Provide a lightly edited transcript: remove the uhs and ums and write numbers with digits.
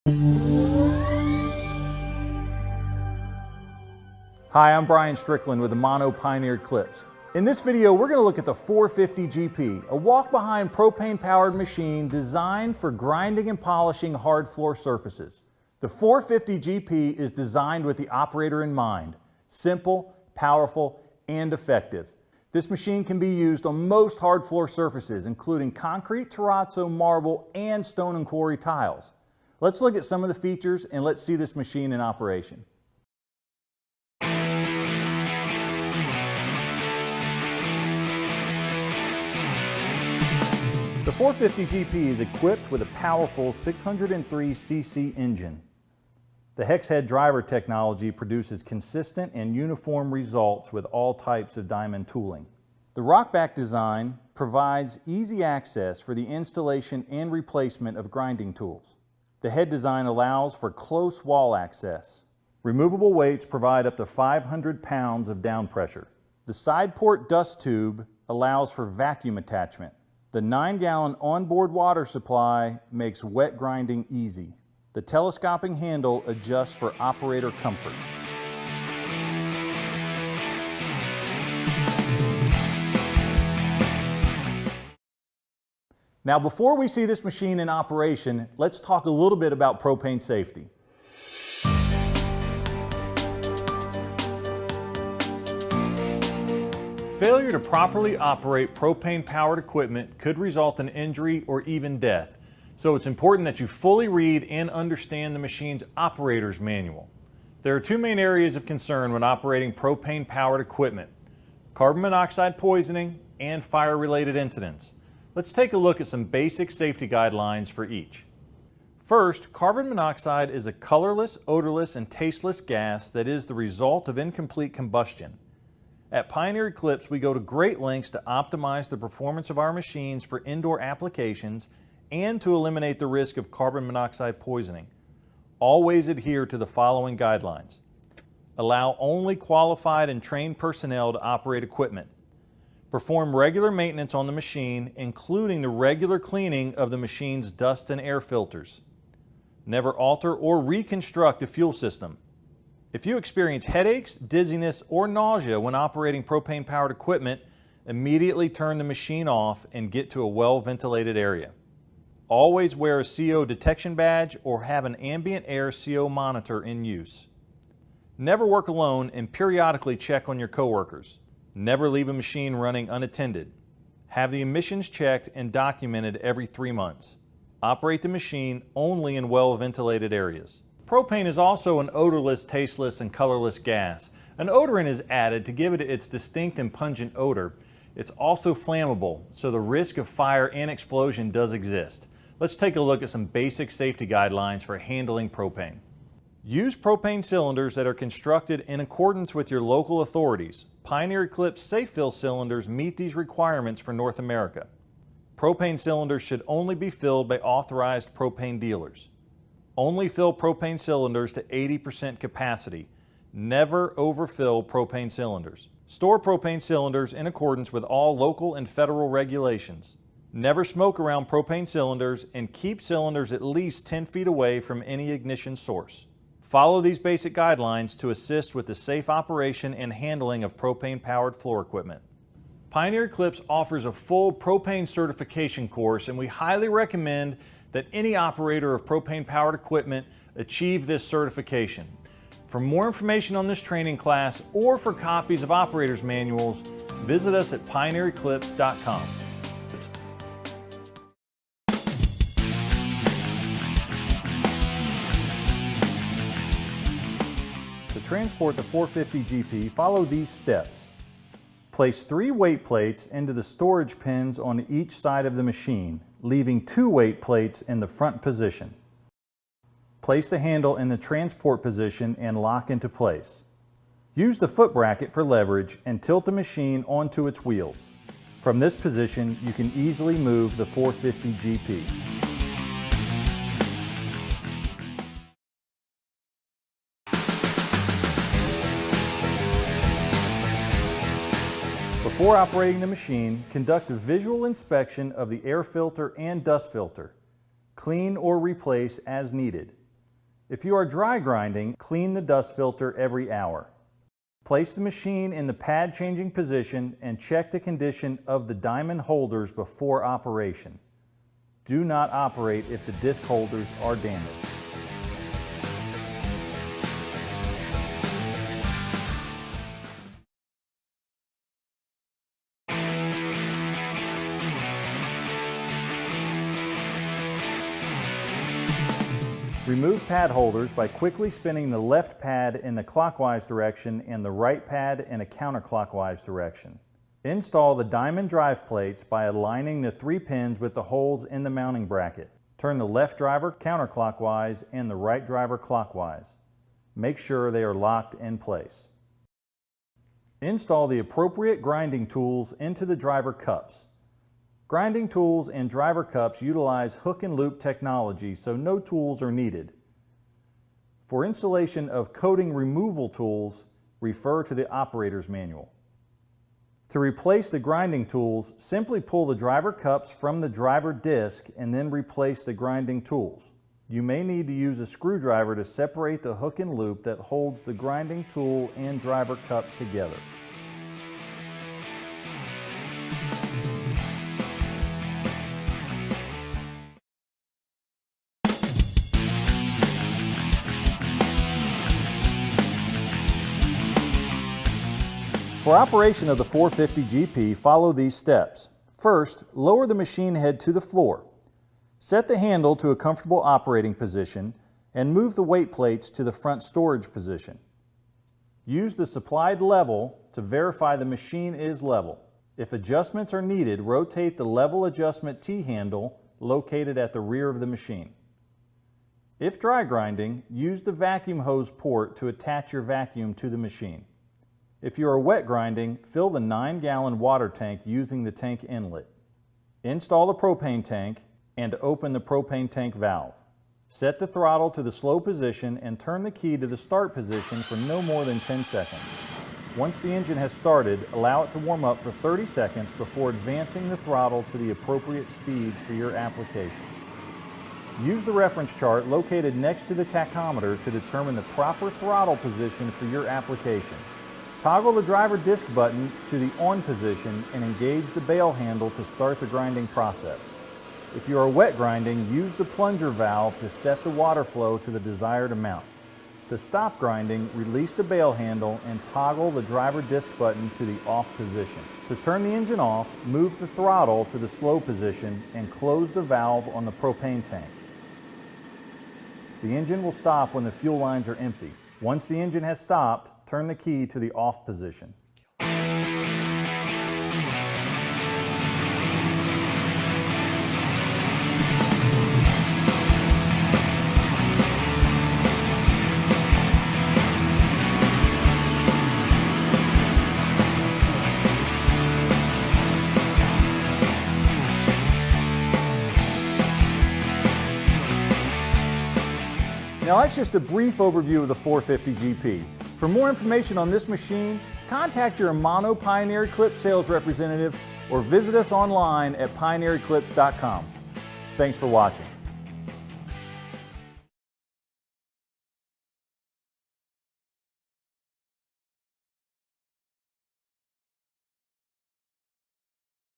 Hi, I'm Brian Strickland with the Mono Pioneer Clips. In this video, we're going to look at the 450 GP, a walk-behind propane-powered machine designed for grinding and polishing hard floor surfaces. The 450 GP is designed with the operator in mind: simple, powerful, and effective. This machine can be used on most hard floor surfaces, including concrete, terrazzo, marble, and stone and quarry tiles. Let's look at some of the features and let's see this machine in operation. The 450 GP is equipped with a powerful 603cc engine. The hex head driver technology produces consistent and uniform results with all types of diamond tooling. The rockback design provides easy access for the installation and replacement of grinding tools. The head design allows for close wall access. Removable weights provide up to 500 pounds of down pressure. The side port dust tube allows for vacuum attachment. The 9-gallon onboard water supply makes wet grinding easy. The telescoping handle adjusts for operator comfort. Now, before we see this machine in operation, let's talk a little bit about propane safety. Failure to properly operate propane-powered equipment could result in injury or even death, so it's important that you fully read and understand the machine's operator's manual. There are two main areas of concern when operating propane-powered equipment: carbon monoxide poisoning and fire-related incidents. Let's take a look at some basic safety guidelines for each. First, carbon monoxide is a colorless, odorless, and tasteless gas that is the result of incomplete combustion. At Pioneer Clips, we go to great lengths to optimize the performance of our machines for indoor applications and to eliminate the risk of carbon monoxide poisoning. Always adhere to the following guidelines. Allow only qualified and trained personnel to operate equipment. Perform regular maintenance on the machine, including the regular cleaning of the machine's dust and air filters. Never alter or reconstruct the fuel system. If you experience headaches, dizziness, or nausea when operating propane-powered equipment, immediately turn the machine off and get to a well-ventilated area. Always wear a CO detection badge or have an ambient air CO monitor in use. Never work alone and periodically check on your coworkers. Never leave a machine running unattended. Have the emissions checked and documented every 3 months. Operate the machine only in well-ventilated areas. Propane is also an odorless, tasteless, and colorless gas. An odorant is added to give it its distinct and pungent odor. It's also flammable, so the risk of fire and explosion does exist. Let's take a look at some basic safety guidelines for handling propane. Use propane cylinders that are constructed in accordance with your local authorities. Pioneer Eclipse Safe Fill cylinders meet these requirements for North America. Propane cylinders should only be filled by authorized propane dealers. Only fill propane cylinders to 80% capacity. Never overfill propane cylinders. Store propane cylinders in accordance with all local and federal regulations. Never smoke around propane cylinders and keep cylinders at least 10 feet away from any ignition source. Follow these basic guidelines to assist with the safe operation and handling of propane-powered floor equipment. Pioneer Eclipse offers a full propane certification course, and we highly recommend that any operator of propane-powered equipment achieve this certification. For more information on this training class or for copies of operators' manuals, visit us at pioneereclipse.com. To transport the 450 GP, follow these steps. Place 3 weight plates into the storage pins on each side of the machine, leaving 2 weight plates in the front position. Place the handle in the transport position and lock into place. Use the foot bracket for leverage and tilt the machine onto its wheels. From this position, you can easily move the 450 GP. Before operating the machine, conduct a visual inspection of the air filter and dust filter. Clean or replace as needed. If you are dry grinding, clean the dust filter every hour. Place the machine in the pad changing position and check the condition of the diamond holders before operation. Do not operate if the disc holders are damaged. Remove pad holders by quickly spinning the left pad in the clockwise direction and the right pad in a counterclockwise direction. Install the diamond drive plates by aligning the 3 pins with the holes in the mounting bracket. Turn the left driver counterclockwise and the right driver clockwise. Make sure they are locked in place. Install the appropriate grinding tools into the driver cups. Grinding tools and driver cups utilize hook and loop technology, so no tools are needed. For installation of coating removal tools, refer to the operator's manual. To replace the grinding tools, simply pull the driver cups from the driver disc and then replace the grinding tools. You may need to use a screwdriver to separate the hook and loop that holds the grinding tool and driver cup together. For operation of the 450 GP, follow these steps. First, lower the machine head to the floor. Set the handle to a comfortable operating position and move the weight plates to the front storage position. Use the supplied level to verify the machine is level. If adjustments are needed, rotate the level adjustment T-handle located at the rear of the machine. If dry grinding, use the vacuum hose port to attach your vacuum to the machine. If you are wet grinding, fill the 9-gallon water tank using the tank inlet. Install the propane tank and open the propane tank valve. Set the throttle to the slow position and turn the key to the start position for no more than 10 seconds. Once the engine has started, allow it to warm up for 30 seconds before advancing the throttle to the appropriate speeds for your application. Use the reference chart located next to the tachometer to determine the proper throttle position for your application. Toggle the driver disc button to the on position and engage the bail handle to start the grinding process. If you are wet grinding, use the plunger valve to set the water flow to the desired amount. To stop grinding, release the bail handle and toggle the driver disc button to the off position. To turn the engine off, move the throttle to the slow position and close the valve on the propane tank. The engine will stop when the fuel lines are empty. Once the engine has stopped, turn the key to the off position. Now that's just a brief overview of the 450 GP. For more information on this machine, contact your Amano Pioneer Eclipse sales representative or visit us online at pioneereclipse.com. Thanks for watching.